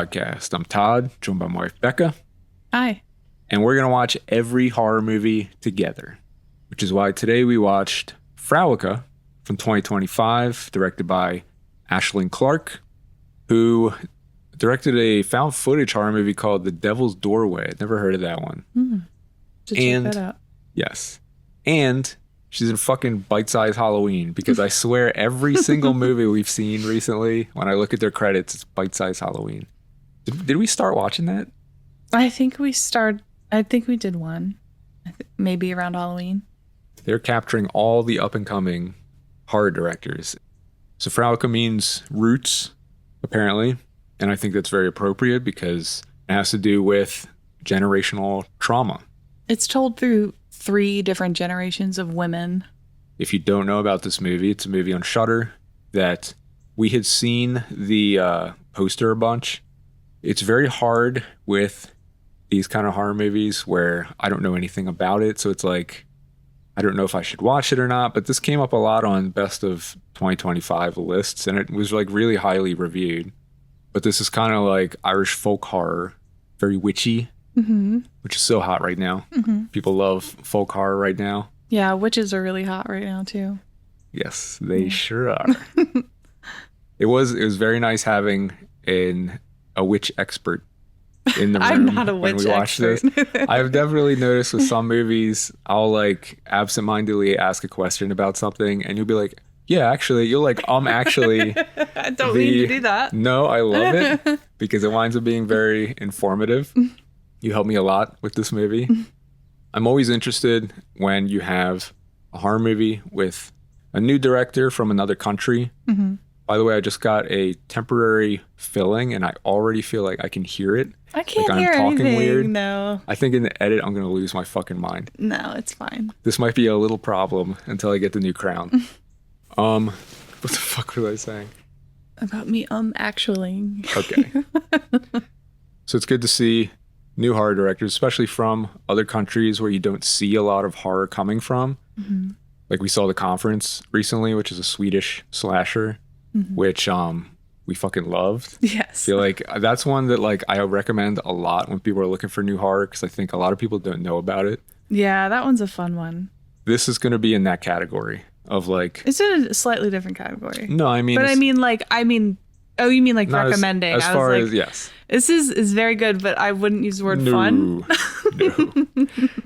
podcast. I'm Todd, joined by my wife Becca. Hi. And we're going to watch every horror movie together, which is why today we watched Frewaka from 2025, directed by Aislinn Clarke, who directed a found footage horror movie called The Devil's Doorway. I'd never heard of that one. Check that out. Yes. And she's in fucking Bite-Size Halloween, because I swear every single movie we've seen recently, when I look at their credits, it's Bite-Size Halloween. Did we start watching that? I think we did one. Maybe around Halloween. They're capturing all the up-and-coming horror directors. So Frewaka means roots, apparently. And I think that's very appropriate because it has to do with generational trauma. It's told through 3 different generations of women. If you don't know about this movie, it's a movie on Shudder that we had seen the poster a bunch. It's very hard with these kind of horror movies where I don't know anything about it. So it's like, I don't know if I should watch it or not. But this came up a lot on Best of 2025 lists, and it was like really highly reviewed. But this is kind of like Irish folk horror, very witchy. Which is so hot right now. People love folk horror right now. Yeah, witches are really hot right now too. Yes, they sure are. It was very nice having a witch expert in the room. I'm not a witch when we watched expert. This. I've definitely noticed with some movies, I'll like absentmindedly ask a question about something, and you'll be like, "Yeah, actually," you're like, actually." I don't mean to do that. No, I love it because it winds up being very informative. You helped me a lot with this movie. I'm always interested when you have a horror movie with a new director from another country. By the way, I just got a temporary filling and I already feel like I can hear it. I can't like hear I'm talking anything, weird. no. I think in the edit, I'm going to lose my fucking mind. No, it's fine. This might be a little problem until I get the new crown. What the fuck was I saying? About me, actually. Okay. So it's good to see new horror directors, especially from other countries where you don't see a lot of horror coming from. Like we saw The Conference recently, which is a Swedish slasher, which we fucking loved. Yes. I feel like that's one that like I recommend a lot when people are looking for new horror, because I think a lot of people don't know about it. Yeah, that one's a fun one. This is going to be in that category of like... It's in a slightly different category. No, I mean... But oh, you mean like recommending. As far as, yes. This is very good, but I wouldn't use the word fun.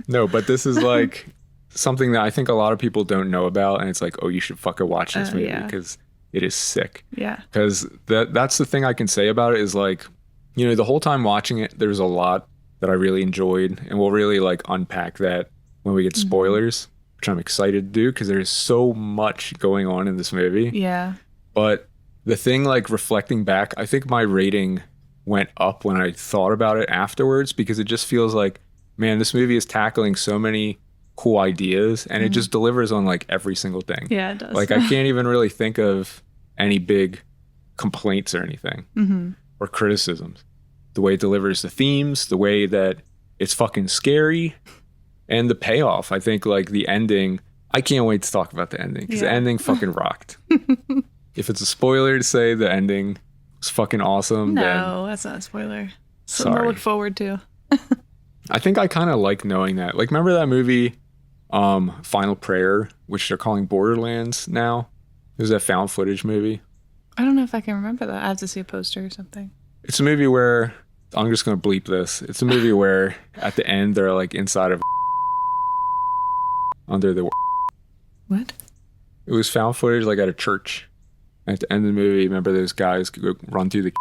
No, but this is like something that I think a lot of people don't know about, and it's like, oh, you should fucking watch this movie because it is sick. Yeah. Because that's the thing I can say about it is like, you know, the whole time watching it, there's a lot that I really enjoyed, and we'll really like unpack that when we get spoilers, which I'm excited to do because there's so much going on in this movie. Yeah. But the thing, like reflecting back, I think my rating went up when I thought about it afterwards, because it just feels like, man, this movie is tackling so many cool ideas and it just delivers on like every single thing. Yeah, it does. Like I can't even really think of any big complaints or anything or criticisms. The way it delivers the themes, the way that it's fucking scary, and the payoff. I think like the ending, I can't wait to talk about the ending because the ending fucking rocked. If it's a spoiler to say the ending was fucking awesome, no, that's not a spoiler. Something sorry. to look forward to. I think I kind of like knowing that. Like, remember that movie, Final Prayer, which they're calling Borderlands now? It was that found footage movie. I don't know if I can remember that. I have to see a poster or something. It's a movie where, I'm just going to bleep this. It's a movie where at the end they're like inside of under the... What? It was found footage like at a church. At the end of the movie, remember those guys could go run through the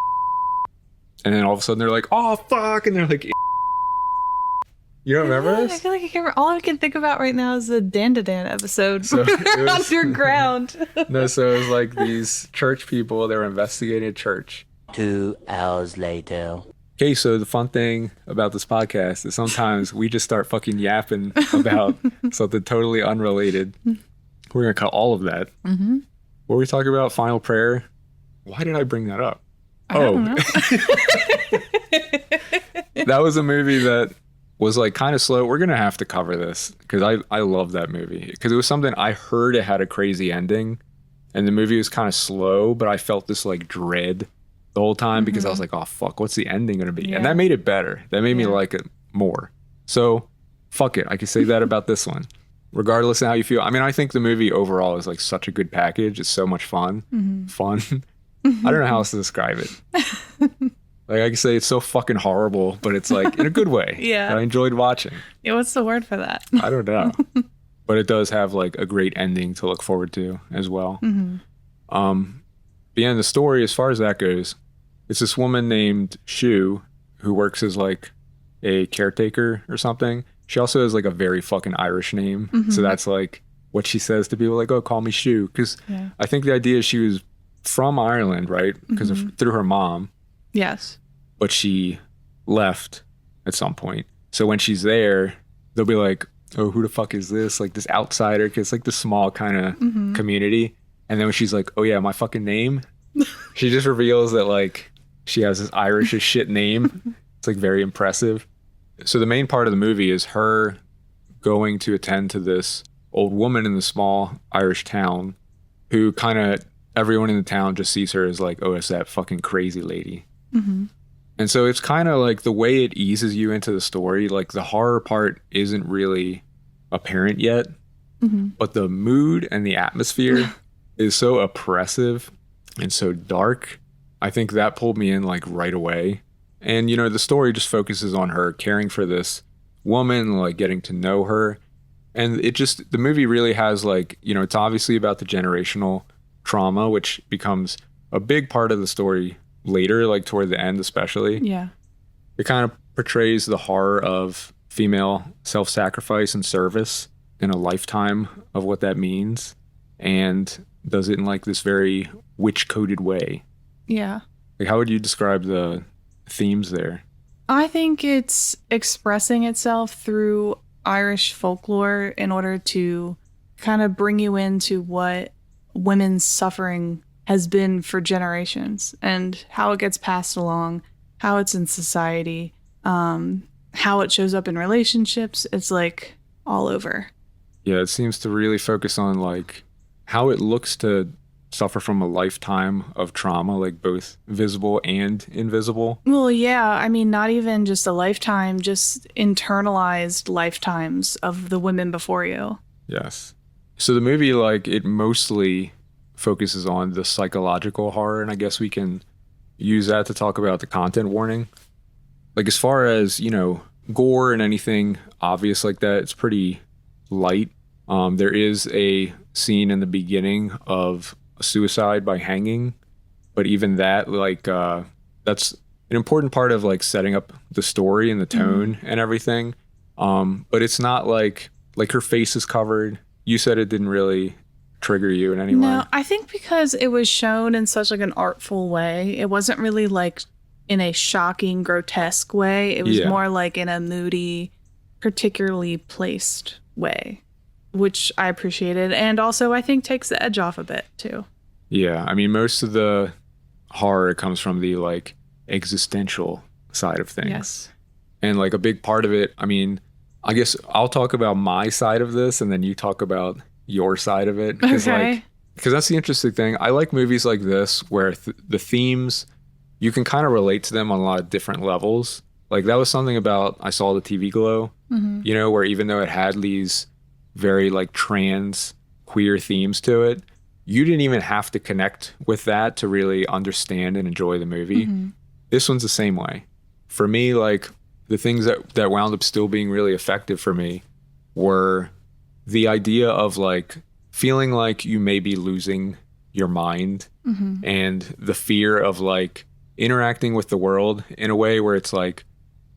and then all of a sudden they're like, oh, fuck, and they're like... You don't remember this? I feel like I can't. All I can think about right now is the Dandadan episode. So it was underground. No, so it was like these church people, they were investigating a church. 2 hours later. Okay, so the fun thing about this podcast is sometimes we just start fucking yapping about something totally unrelated. We're going to cut all of that. What were we talking about? Final Prayer? Why did I bring that up? I don't know. That was a movie that was like kind of slow. We're going to have to cover this because I love that movie. Because it was something I heard it had a crazy ending. And the movie was kind of slow, but I felt this like dread the whole time because I was like, oh fuck, what's the ending gonna be? Yeah. And that made it better. That made me Yeah. like it more. So fuck it, I can say that about this one. Regardless of how you feel. I mean, I think the movie overall is like such a good package. It's so much fun. Fun. I don't know how else to describe it. Like I can say it's so fucking horrible, but it's like in a good way. Yeah. that I enjoyed watching. Yeah, what's the word for that? I don't know. But it does have like a great ending to look forward to as well. But yeah, the story, as far as that goes, it's this woman named Shu who works as like a caretaker or something. She also has like a very fucking Irish name. So that's like what she says to people, like, oh, call me Shu. Because I think the idea is she was from Ireland, right? Because through her mom. Yes. But she left at some point. So when she's there, they'll be like, oh, who the fuck is this? Like this outsider, because it's like this small kind of community. And then when she's like, oh yeah, my fucking name, she just reveals that like she has this Irish as shit name. It's like very impressive. So the main part of the movie is her going to attend to this old woman in the small Irish town who kind of everyone in the town just sees her as like, oh, it's that fucking crazy lady. And so it's kind of like the way it eases you into the story, like the horror part isn't really apparent yet, but the mood and the atmosphere is so oppressive and so dark. I think that pulled me in like right away. And, you know, the story just focuses on her caring for this woman, like getting to know her. And it just, the movie really has like, you know, it's obviously about the generational trauma, which becomes a big part of the story later, like toward the end especially. Yeah. It kind of portrays the horror of female self-sacrifice and service in a lifetime of what that means, and does it in like this very witch-coded way. Yeah. Like, how would you describe the themes there? I think it's expressing itself through Irish folklore in order to kind of bring you into what women's suffering has been for generations and how it gets passed along, how it's in society, how it shows up in relationships. It's like all over. Yeah, it seems to really focus on like how it looks to suffer from a lifetime of trauma, like both visible and invisible. Well, yeah, I mean, not even just a lifetime, just internalized lifetimes of the women before you. Yes. So the movie, like, it mostly focuses on the psychological horror, and I guess we can use that to talk about the content warning. Like, as far as, you know, gore and anything obvious like that, it's pretty light. There is a scene in the beginning of a suicide by hanging, but even that, like, that's an important part of like setting up the story and the tone and everything. But it's not like her face is covered. You said it didn't really trigger you in any way. No, I think because it was shown in such like an artful way. It wasn't really like in a shocking, grotesque way. It was more like in a moody, particularly placed way, which I appreciated. And also I think takes the edge off a bit too. Yeah, I mean, most of the horror comes from the like existential side of things. Yes. And like a big part of it, I mean, I guess I'll talk about my side of this and then you talk about your side of it. Because that's the interesting thing. I like movies like this where the themes, you can kind of relate to them on a lot of different levels. Like that was something about I Saw the TV Glow, you know, where even though it had these very like trans queer themes to it, you didn't even have to connect with that to really understand and enjoy the movie. This one's the same way. For me, like the things that wound up still being really effective for me were the idea of like feeling like you may be losing your mind and the fear of like interacting with the world in a way where it's like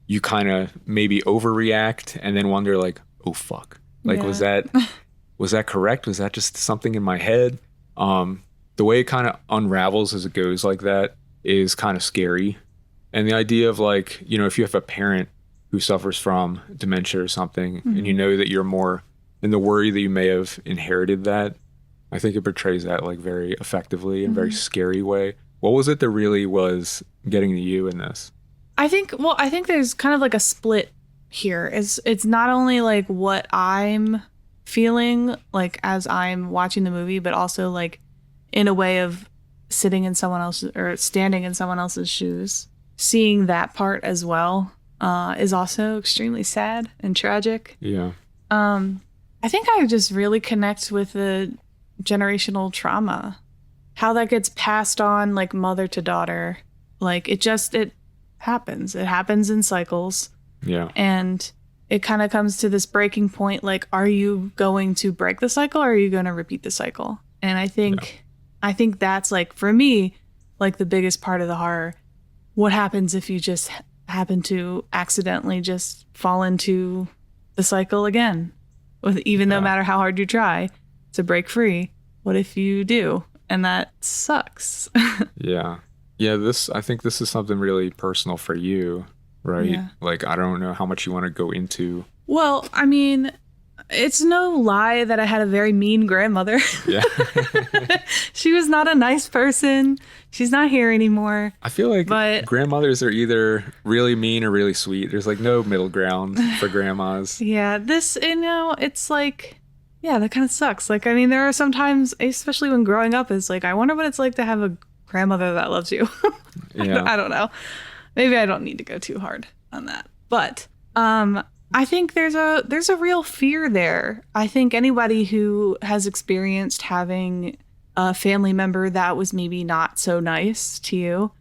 you kind of maybe overreact and then wonder like, oh fuck, like was that correct? Was that just something in my head? The way it kind of unravels as it goes like that is kind of scary. And the idea of like, you know, if you have a parent who suffers from dementia or something and you know that you're more in the worry that you may have inherited that, I think it portrays that like very effectively in a very scary way. What was it that really was getting to you in this? I think there's kind of like a split here. It's not only like what I'm feeling like as I'm watching the movie, but also like in a way of sitting in someone else's or standing in someone else's shoes, seeing that part as well is also extremely sad and tragic. Yeah. I think I just really connect with the generational trauma, how that gets passed on like mother to daughter. Like it happens. It happens in cycles. Yeah. And it kind of comes to this breaking point. Like, are you going to break the cycle or are you going to repeat the cycle? And I think that's like, for me, like the biggest part of the horror. What happens if you just happen to accidentally just fall into the cycle again? No matter how hard you try to break free, what if you do? And that sucks. Yeah. I think this is something really personal for you, right? Yeah. Like, I don't know how much you want to go into. Well, I mean, it's no lie that I had a very mean grandmother. Yeah. She was not a nice person. She's not here anymore. I feel like grandmothers are either really mean or really sweet. There's like no middle ground for grandmas. Yeah, it's like, yeah, that kind of sucks. Like, I mean, there are some times, especially when growing up, it's like, I wonder what it's like to have a grandmother that loves you. Yeah. I don't know. Maybe I don't need to go too hard on that. But I think there's a real fear there. I think anybody who has experienced having a family member that was maybe not so nice to you,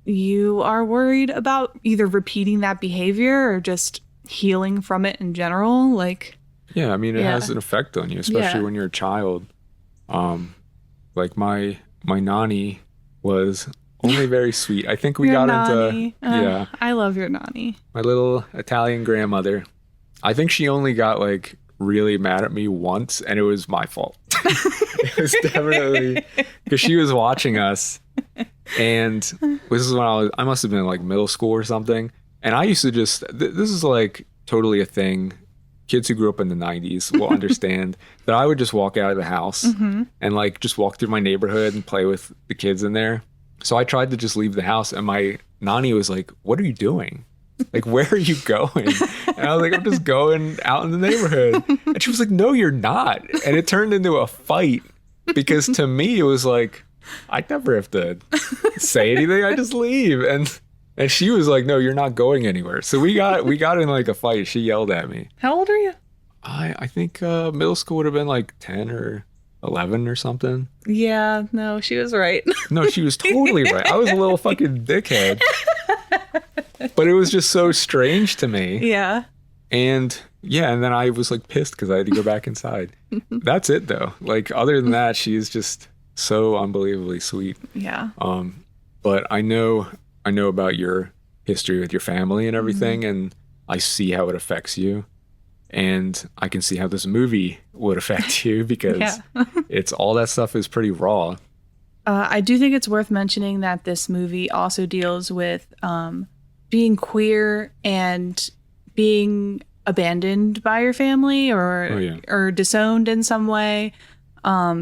you are worried about either repeating that behavior or just healing from it in general. Like, yeah, I mean, it has an effect on you, especially when you're a child. Like my nanny was only very sweet. I think we got nanny. into I love your nanny. My little Italian grandmother. I think she only got like really mad at me once, and it was my fault. It was definitely because she was watching us, and this is when I must have been like middle school or something. And I used to just this is like totally a thing. Kids who grew up in the 90s will understand that I would just walk out of the house and like just walk through my neighborhood and play with the kids in there. So I tried to just leave the house, and my nanny was like, "What are you doing? Like, where are you going?" And I was like, "I'm just going out in the neighborhood." And she was like, "No, you're not." And it turned into a fight because to me, it was like, I never have to say anything. I just leave. And she was like, "No, you're not going anywhere." So we got in like a fight. She yelled at me. How old are you? I think middle school would have been like 10 or 11 or something. Yeah, no, she was right. No, she was totally right. I was a little fucking dickhead. But it was just so strange to me. Yeah. And then I was like pissed because I had to go back inside. That's it though. Like other than that, she's just so unbelievably sweet. Yeah. But I know about your history with your family and everything, and I see how it affects you. And I can see how this movie would affect you because it's all that stuff is pretty raw. I do think it's worth mentioning that this movie also deals with being queer and being abandoned by your family or disowned in some way. I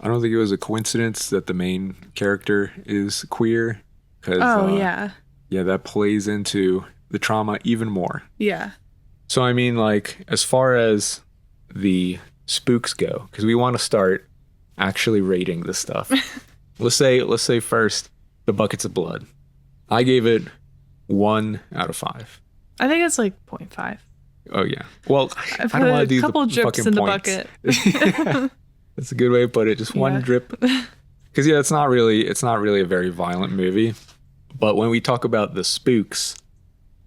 don't think it was a coincidence that the main character is queer. Yeah, that plays into the trauma even more. Yeah. So, I mean, like, as far as the spooks go, because we want to start actually rating this stuff. Let's say first, the buckets of blood. I gave it 1 out of 5. I think it's like 0.5. Oh, yeah. Well, I've I don't want to do a couple the drips fucking in points. the bucket. Yeah, that's a good way to put it. Just one drip. Because, it's not really a very violent movie. But when we talk about the spooks,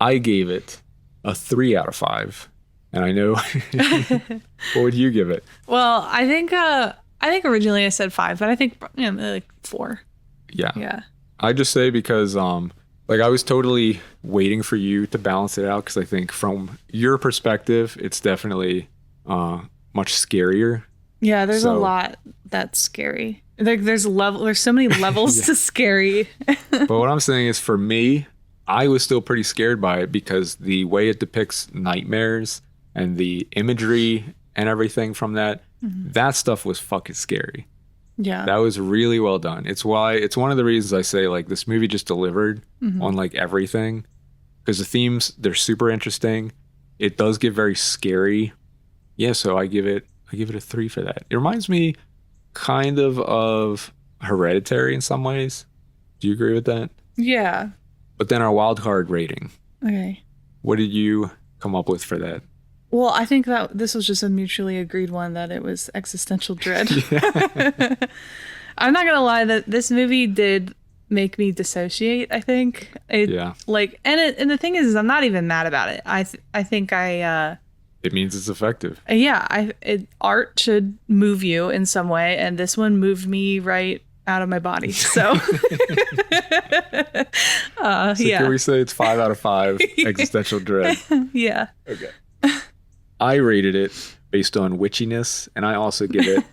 I gave it a 3 out of 5. And I know, what would you give it? Well, I think originally I said 5, but I think like 4. Yeah. Yeah. I just say because like I was totally waiting for you to balance it out because I think from your perspective, it's definitely much scarier. Yeah, there's a lot that's scary. Like there's so many levels to scary. But what I'm saying is for me, I was still pretty scared by it because the way it depicts nightmares and the imagery and everything from that, that stuff was fucking scary. Yeah. That was really well done. It's one of the reasons I say like this movie just delivered on like everything because the themes, they're super interesting. It does get very scary. Yeah, so I give it a 3 for that. It reminds me kind of Hereditary in some ways. Do you agree with that? Yeah. But then our wild card rating. Okay. What did you come up with for that? Well, I think that this was just a mutually agreed one, that it was existential dread. I'm not gonna lie, that this movie did make me dissociate. I think like, and the thing is I'm not even mad about it. I think it means it's effective. Art should move you in some way, and this one moved me right out of my body. So, Can we say it's 5 out of 5 existential dread? Yeah. Okay. I rated it based on witchiness, and I also give it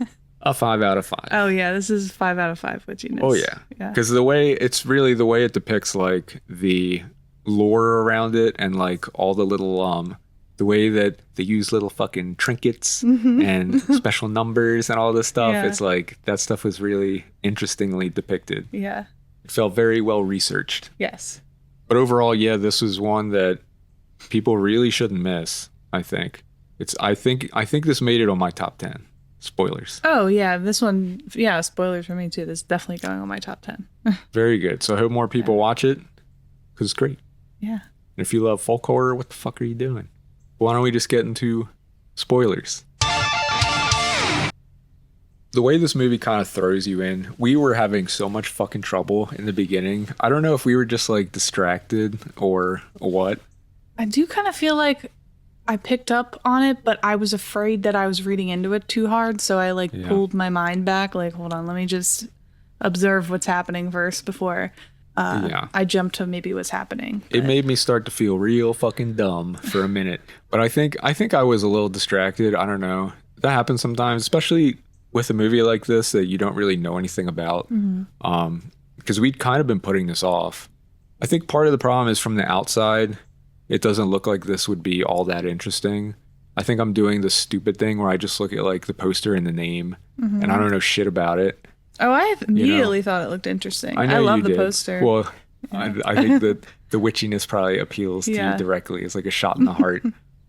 a 5 out of 5. Oh yeah, this is 5 out of 5 witchiness. Oh yeah, because the way it depicts like the lore around it, and like all the little the way that they use little fucking trinkets and special numbers and all this stuff. Yeah. It's like that stuff was really interestingly depicted. Yeah, it felt very well researched. Yes, but overall, yeah, this was one that people really shouldn't miss. I think I think this made it on my top 10. Spoilers. Oh yeah, this one. Yeah, spoilers for me too. This is definitely going on my top 10. Very good. So I hope more people watch it because it's great. Yeah. And if you love folk horror, what the fuck are you doing? Why don't we just get into spoilers? The way this movie kind of throws you in, we were having so much fucking trouble in the beginning. I don't know if we were just like distracted or what. I do kind of feel like I picked up on it, but I was afraid that I was reading into it too hard. So I pulled my mind back. Like, hold on, let me just observe what's happening first before I jump to maybe what's happening. But it made me start to feel real fucking dumb for a minute. But I think I was a little distracted. I don't know. That happens sometimes, especially with a movie like this that you don't really know anything about. Because we'd kind of been putting this off. I think part of the problem is from the outside, it doesn't look like this would be all that interesting. I think I'm doing the stupid thing where I just look at like the poster and the name and I don't know shit about it. Oh, I immediately thought it looked interesting. I love the poster. Well, I think that the witchiness probably appeals to you directly. It's like a shot in the heart.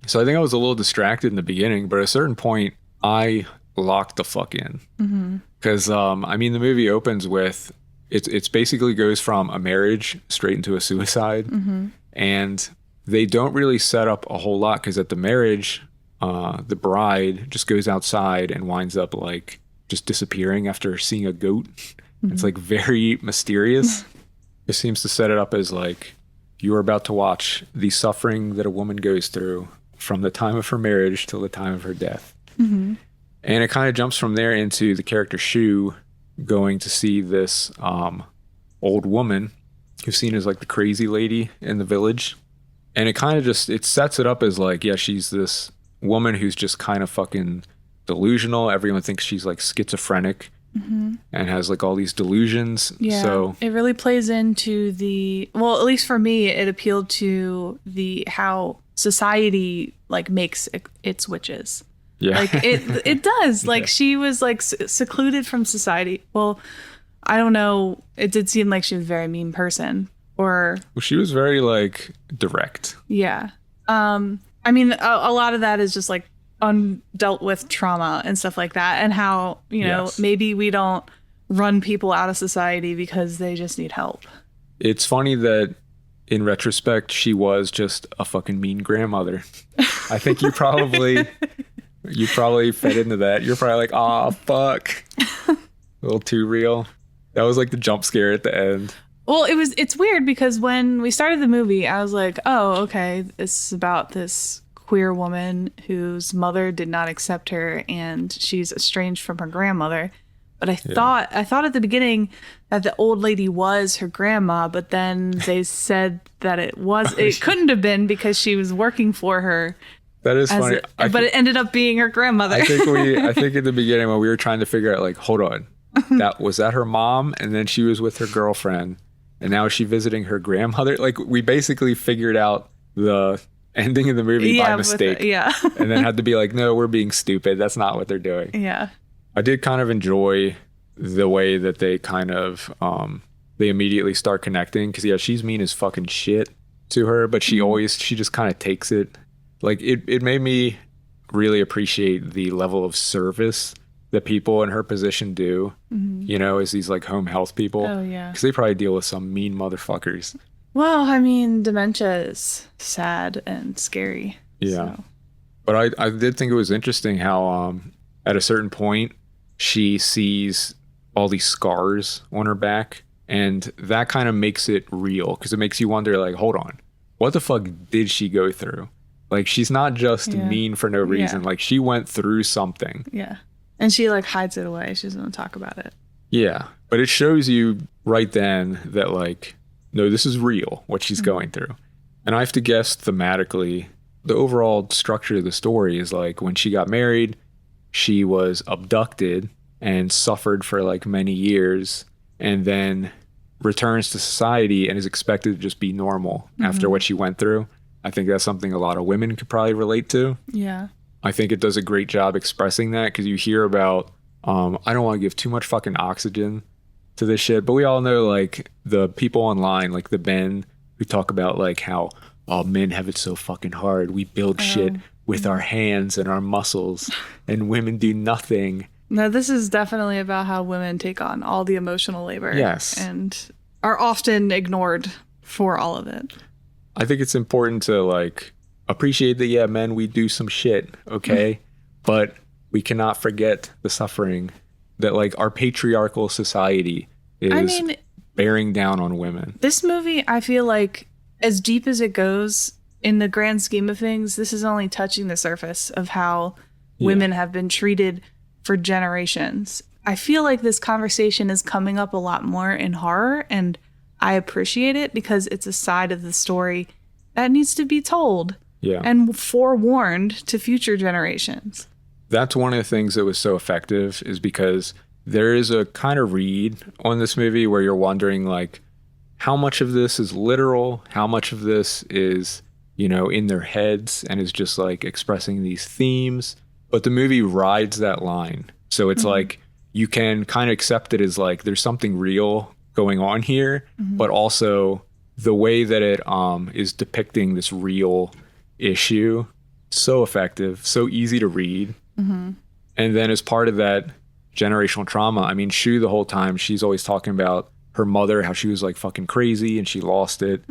So I think I was a little distracted in the beginning, but at a certain point, I locked the fuck in. Because, I mean, the movie opens with, it's basically goes from a marriage straight into a suicide. And they don't really set up a whole lot because at the marriage, the bride just goes outside and winds up like just disappearing after seeing a goat. It's like very mysterious. It seems to set it up as like you are about to watch the suffering that a woman goes through from the time of her marriage till the time of her death. And it kind of jumps from there into the character Shu going to see this old woman who's seen as like the crazy lady in the village. And it kind of just, it sets it up as like, yeah, she's this woman who's just kind of fucking delusional. Everyone thinks she's like schizophrenic and has like all these delusions. Yeah, so it really plays into well, at least for me, it appealed to how society like makes its witches. Yeah. Like it does. Like she was like secluded from society. Well, I don't know. It did seem like she was a very mean person. Well, she was very like direct. Yeah. I mean, a lot of that is just like undealt with trauma and stuff like that, and how, you know, maybe we don't run people out of society because they just need help. It's funny that in retrospect, she was just a fucking mean grandmother. I think you probably fed into that. You're probably like, "Ah, fuck." A little too real. That was like the jump scare at the end. Well, it's weird because when we started the movie, I was like, oh, okay, this is about this queer woman whose mother did not accept her and she's estranged from her grandmother. But I thought at the beginning that the old lady was her grandma, but then they said that it couldn't have been because she was working for her. That is funny. But it ended up being her grandmother. I think in the beginning when we were trying to figure out like, hold on, was that her mom? And then she was with her girlfriend. And now is she visiting her grandmother? Like, we basically figured out the ending of the movie by mistake. And then had to be like, no, we're being stupid. That's not what they're doing. Yeah. I did kind of enjoy the way that they kind of, they immediately start connecting. Because, yeah, she's mean as fucking shit to her. But she just kind of takes it. Like, it made me really appreciate the level of service that people in her position do, you know, as these like home health people. Oh, yeah. Because they probably deal with some mean motherfuckers. Well, I mean, dementia is sad and scary. Yeah. So. But I did think it was interesting how at a certain point she sees all these scars on her back, and that kind of makes it real because it makes you wonder, like, hold on, what the fuck did she go through? Like, she's not just mean for no reason. Like, she went through something. Yeah. And she like hides it away. She doesn't want to talk about it. Yeah. But it shows you right then that, like, no, this is real, what she's going through. And I have to guess thematically, the overall structure of the story is like when she got married, she was abducted and suffered for like many years, and then returns to society and is expected to just be normal after what she went through. I think that's something a lot of women could probably relate to. Yeah. I think it does a great job expressing that because you hear about, I don't want to give too much fucking oxygen to this shit, but we all know like the people online, like the men who talk about like how, oh, men have it so fucking hard. We build shit with our hands and our muscles, and women do nothing. No, this is definitely about how women take on all the emotional labor. Yes. And are often ignored for all of it. I think it's important to like appreciate that, yeah, men, we do some shit, okay? But we cannot forget the suffering that like our patriarchal society is bearing down on women. This movie, I feel like, as deep as it goes, in the grand scheme of things, this is only touching the surface of how women have been treated for generations. I feel like this conversation is coming up a lot more in horror, and I appreciate it because it's a side of the story that needs to be told and forewarned to future generations. That's one of the things that was so effective, is because there is a kind of read on this movie where you're wondering like how much of this is literal, how much of this is, you know, in their heads and is just like expressing these themes. But the movie rides that line. So it's like you can kind of accept it as like there's something real going on here, but also the way that it is depicting this real issue, so effective, so easy to read. And then as part of that generational trauma, I mean, Shu the whole time, she's always talking about her mother, how she was like fucking crazy and she lost it.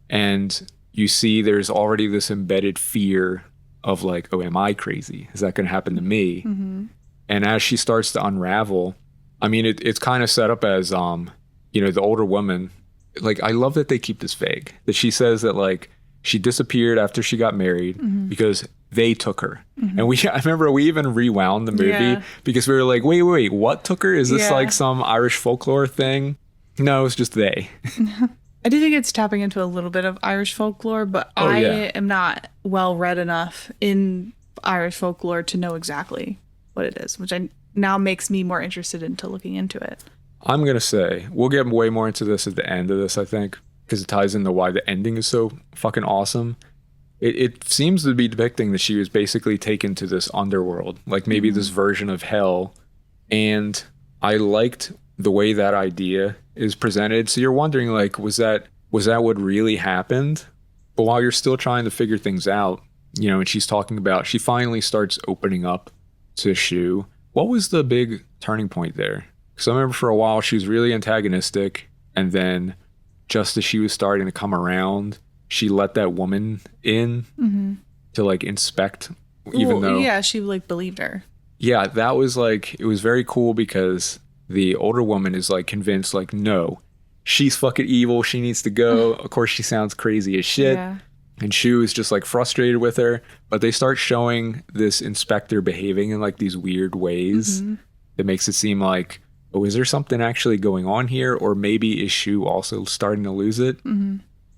And you see there's already this embedded fear of like, oh, am I crazy? Is that going to happen to me? And as she starts to unravel, I mean, it's kind of set up as, you know, the older woman, like, I love that they keep this vague, that she says that like she disappeared after she got married because they took her. And I remember we even rewound the movie because we were like, wait, what took her? Is this like some Irish folklore thing? No, it's just they. I do think it's tapping into a little bit of Irish folklore, but I am not well read enough in Irish folklore to know exactly what it is, which now makes me more interested into looking into it. I'm going to say, we'll get way more into this at the end of this, I think, because it ties into why the ending is so fucking awesome. It seems to be depicting that she was basically taken to this underworld, like maybe this version of hell. And I liked the way that idea is presented. So you're wondering, like, was that what really happened? But while you're still trying to figure things out, you know, and she's talking about, she finally starts opening up to Shu. What was the big turning point there? Because I remember for a while she was really antagonistic, and then just as she was starting to come around, she let that woman in to like inspect, even though she like believed her. Yeah, that was like, it was very cool because the older woman is like convinced, like, no, she's fucking evil, she needs to go. Of course, she sounds crazy as shit. And Shu is just like frustrated with her, but they start showing this inspector behaving in like these weird ways that makes it seem like, oh, is there something actually going on here? Or maybe is Shu also starting to lose it?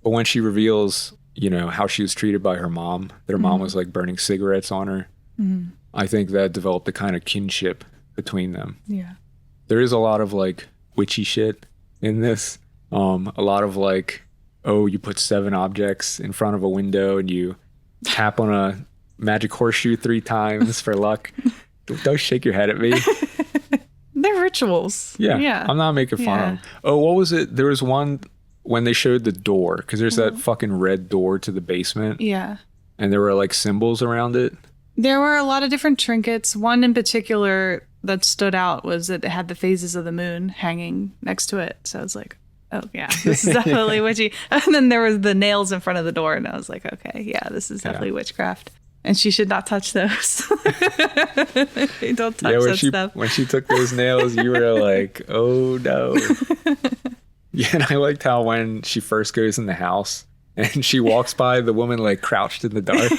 But when she reveals, you know, how she was treated by her mom, that her mom was like burning cigarettes on her, I think that developed a kind of kinship between them. Yeah. There is a lot of like witchy shit in this. A lot of like, oh, you put 7 objects in front of a window and you tap on a magic horseshoe 3 times for luck. Don't shake your head at me. They're rituals. Yeah. I'm not making fun of them. Oh, what was it? There was one when they showed the door, because there's that fucking red door to the basement. Yeah. And there were like symbols around it. There were a lot of different trinkets. One in particular that stood out was that it had the phases of the moon hanging next to it. So I was like, oh yeah, this is definitely witchy. And then there was the nails in front of the door, and I was like, okay, yeah, this is definitely witchcraft. And she should not touch those. You don't touch that stuff. When she took those nails, you were like, oh no. Yeah, and I liked how when she first goes in the house and she walks by the woman like crouched in the dark.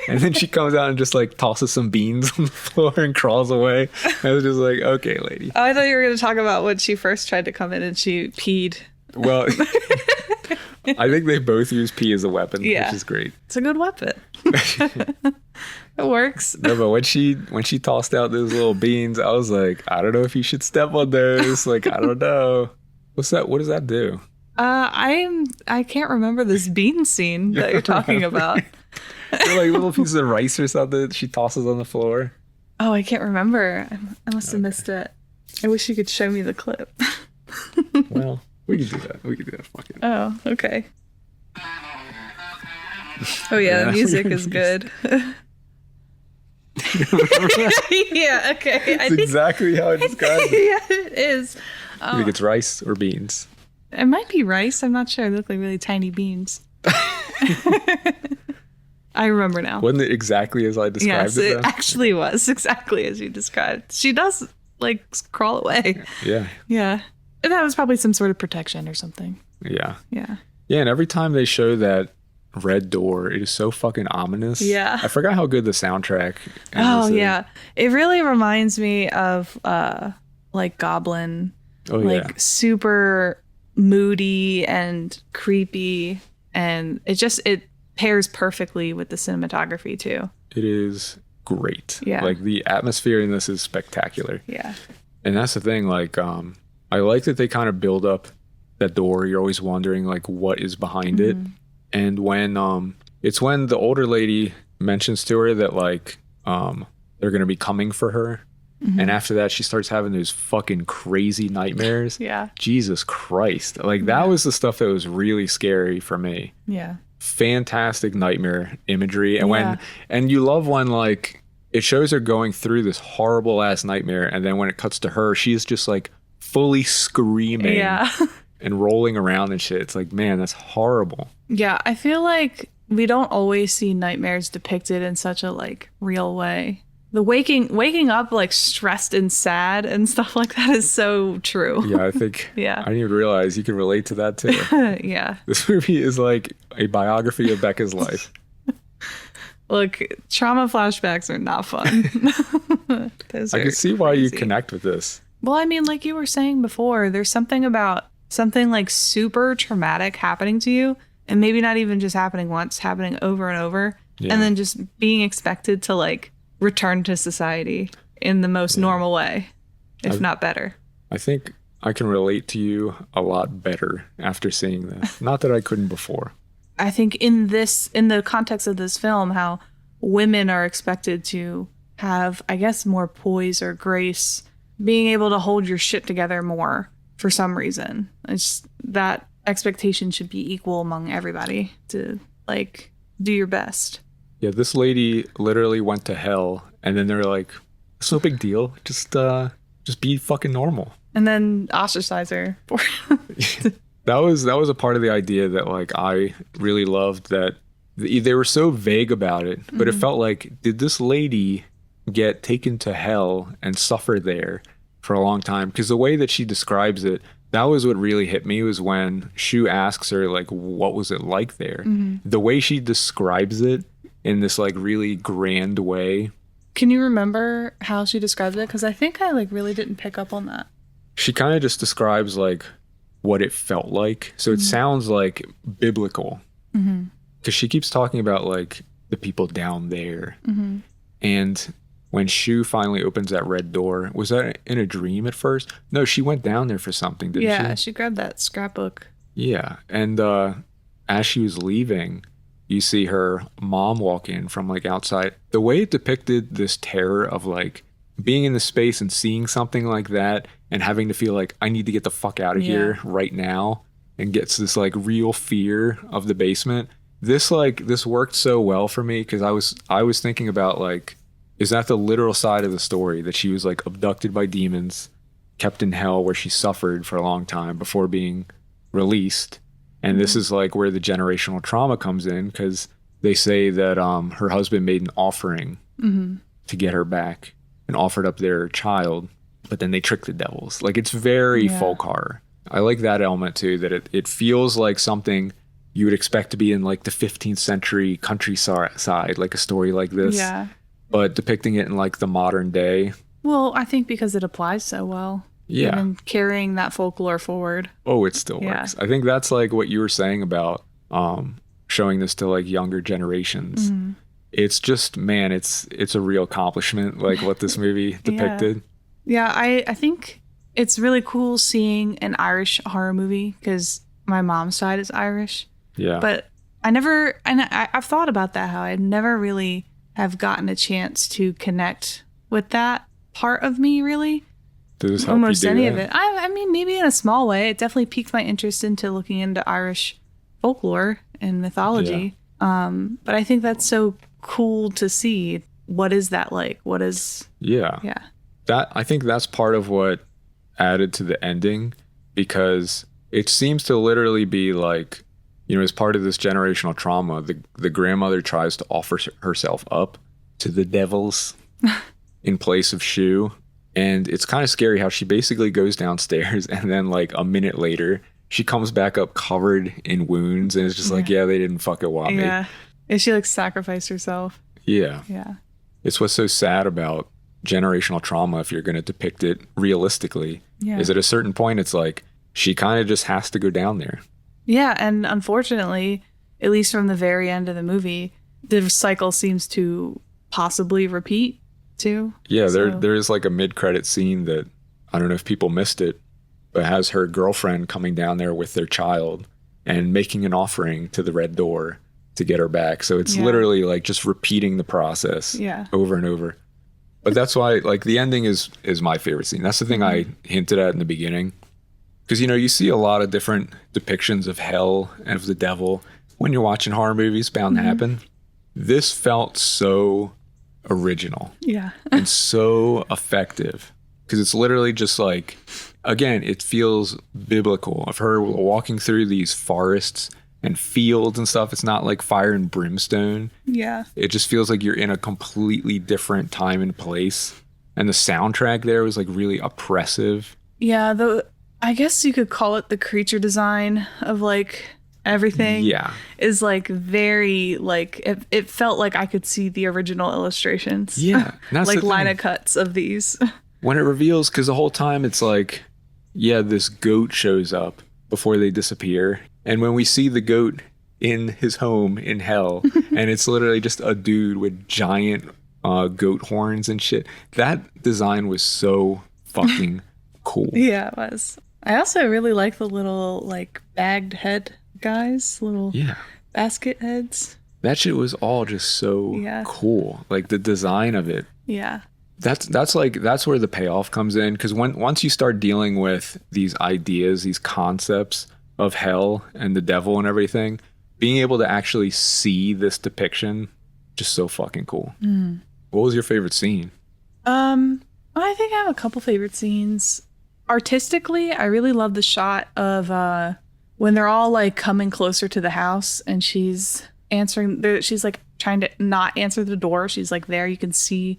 And then she comes out and just like tosses some beans on the floor and crawls away. I was just like, okay, lady. Oh, I thought you were going to talk about when she first tried to come in and she peed. Well, I think they both use pee as a weapon, which is great. It's a good weapon. It works. No, but when she tossed out those little beans, I was like, I don't know if you should step on those. Like, I don't know. What's that? What does that do? I can't remember this bean scene that you're talking about. They're like little pieces of rice or something she tosses on the floor. Oh, I can't remember. I must have missed it. I wish you could show me the clip. Well, we could do that. Fuck it. Oh, okay. Oh yeah, the music is good. Yeah, okay. It's exactly how I described it. Yeah, it is. You think it's rice or beans? It might be rice. I'm not sure. They look like really tiny beans. I remember now. Wasn't it exactly as I described it? Yes, it actually was exactly as you described. She does like crawl away. Yeah. Yeah. And that was probably some sort of protection or something. Yeah. Yeah. Yeah, and every time they show that red door, it is so fucking ominous. Yeah. I forgot how good the soundtrack is. Oh, yeah. It really reminds me of like Goblin. Oh, like yeah. Super moody and creepy. And it pairs perfectly with the cinematography too. It is great. Yeah. Like the atmosphere in this is spectacular. Yeah. And that's the thing, like, I like that they kind of build up that door. You're always wondering like what is behind it. And when it's when the older lady mentions to her that like they're gonna be coming for her. And after that she starts having those fucking crazy nightmares. Yeah. Jesus Christ. Like that was the stuff that was really scary for me. Yeah. Fantastic nightmare imagery. And and you love when like it shows her going through this horrible ass nightmare, and then when it cuts to her, she's just like fully screaming and rolling around and shit. It's like, man, that's horrible. Yeah, I feel like we don't always see nightmares depicted in such a like real way. The waking up like stressed and sad and stuff like that is so true. Yeah, I think I didn't even realize you could relate to that too. Yeah. This movie is like a biography of Becca's life. Look, trauma flashbacks are not fun. I can see why you connect with this. Well, I mean, like you were saying before, there's something about something like super traumatic happening to you, and maybe not even just happening once, happening over and over, and then just being expected to like return to society in the most normal way, if not better. I think I can relate to you a lot better after seeing this. Not that I couldn't before. I think in the context of this film, how women are expected to have, I guess, more poise or grace, being able to hold your shit together more for some reason. It's that expectation should be equal among everybody to like do your best. Yeah, this lady literally went to hell, and then they're like, "It's no big deal. Just be fucking normal." And then ostracize her. That was a part of the idea that like I really loved, that they were so vague about it, but it felt like, did this lady get taken to hell and suffer there for a long time? Because the way that she describes it, that was what really hit me, was when Shu asks her like, what was it like there? The way she describes it in this like really grand way. Can you remember how she describes it? Because I think I like really didn't pick up on that. She kind of just describes like what it felt like. So it sounds like biblical, because she keeps talking about like the people down there. And when Shu finally opens that red door, was that in a dream at first? No, she went down there for something, didn't she? Yeah, she grabbed that scrapbook. Yeah. And as she was leaving, you see her mom walk in from like outside. The way it depicted this terror of like being in the space and seeing something like that and having to feel like I need to get the fuck out of here right now, and gets this like real fear of the basement. This worked so well for me, because I was thinking about like is that the literal side of the story, that she was like abducted by demons, kept in hell where she suffered for a long time before being released. And this is like where the generational trauma comes in, because they say that her husband made an offering to get her back and offered up their child, but then they tricked the devils. Like, it's very folk horror. I like that element too, that it feels like something you would expect to be in like the 15th century countryside, like a story like this. Yeah. But depicting it in like the modern day. Well, I think because it applies so well. Yeah. And carrying that folklore forward. Oh, it still works. I think that's like what you were saying about showing this to like younger generations. It's just, man, it's a real accomplishment, like what this movie depicted. Yeah, I think it's really cool seeing an Irish horror movie, because my mom's side is Irish. Yeah. But I've thought about that, how I never really have gotten a chance to connect with that part of me, really. Does this help almost you do any that? of it. I mean, maybe in a small way. It definitely piqued my interest into looking into Irish folklore and mythology. But I think that's so cool to see. What is that like? What is... Yeah. That, I think that's part of what added to the ending, because it seems to literally be like, you know, as part of this generational trauma, the grandmother tries to offer herself up to the devils in place of Shu. And it's kind of scary how she basically goes downstairs, and then like a minute later, she comes back up covered in wounds, and it's just like, yeah, they didn't fucking want me. Yeah. And she like sacrificed herself. Yeah. Yeah. It's what's so sad about generational trauma, if you're going to depict it realistically, is at a certain point, it's like she kind of just has to go down there. Yeah. And unfortunately, at least from the very end of the movie, the cycle seems to possibly repeat too. Yeah, there is like a mid-credit scene that, I don't know if people missed it, but has her girlfriend coming down there with their child and making an offering to the red door to get her back. So it's literally like just repeating the process over and over. But that's why, like, the ending is my favorite scene. That's the thing I hinted at in the beginning. Because, you know, you see a lot of different depictions of hell and of the devil when you're watching horror movies, bound to happen. This felt so original. Yeah. And so effective. Because it's literally just like, again, it feels biblical of her walking through these forests and fields and stuff. It's not like fire and brimstone. Yeah. It just feels like you're in a completely different time and place. And the soundtrack there was like really oppressive. Yeah, I guess you could call it the creature design of like everything. Yeah. Is like very like it felt like I could see the original illustrations. Yeah. Like line of cuts of these. When it reveals, because the whole time it's like, yeah, this goat shows up before they disappear. And when we see the goat in his home in hell, and it's literally just a dude with giant goat horns and shit, that design was so fucking cool. Yeah, it was. I also really like the little like bagged head guys, little basket heads. That shit was all just so cool. Like the design of it. Yeah. That's where the payoff comes in, because once you start dealing with these ideas, these concepts of hell and the devil and everything, being able to actually see this depiction, just so fucking cool. What was your favorite scene? I think I have a couple favorite scenes. Artistically, I really love the shot of when they're all like coming closer to the house, and she's like trying to not answer the door. She's like there. You can see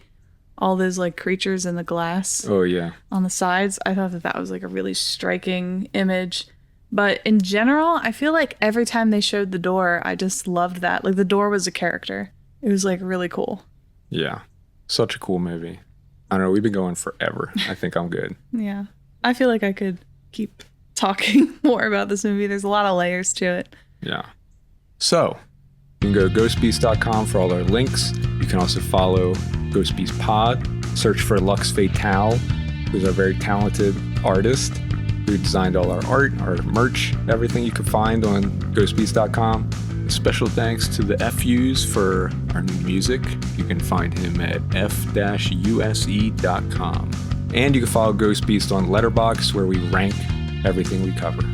all those like creatures in the glass. Oh yeah. On the sides. I thought that was like a really striking image. But in general, I feel like every time they showed the door, I just loved that. Like the door was a character. It was like really cool. Yeah. Such a cool movie. I don't know, we've been going forever. I think I'm good. Yeah. I feel like I could keep talking more about this movie. There's a lot of layers to it. Yeah. So, you can go to ghostbeast.com for all our links. You can also follow Ghostbeast Pod. Search for Lux Fatale, who's our very talented artist who designed all our art, our merch, everything you can find on ghostbeast.com. Special thanks to the FUs for our new music. You can find him at f-use.com. And you can follow Ghostbeast on Letterboxd, where we rank everything we cover. I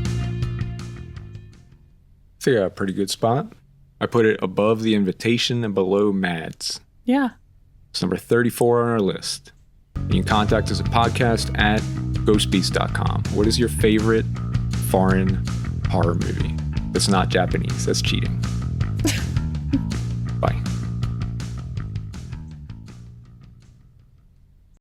think I got a pretty good spot. I put it above The Invitation and below Mads. Yeah. It's number 34 on our list. You can contact us at podcast@ghostbeast.com. What is your favorite foreign horror movie? That's not Japanese. That's cheating.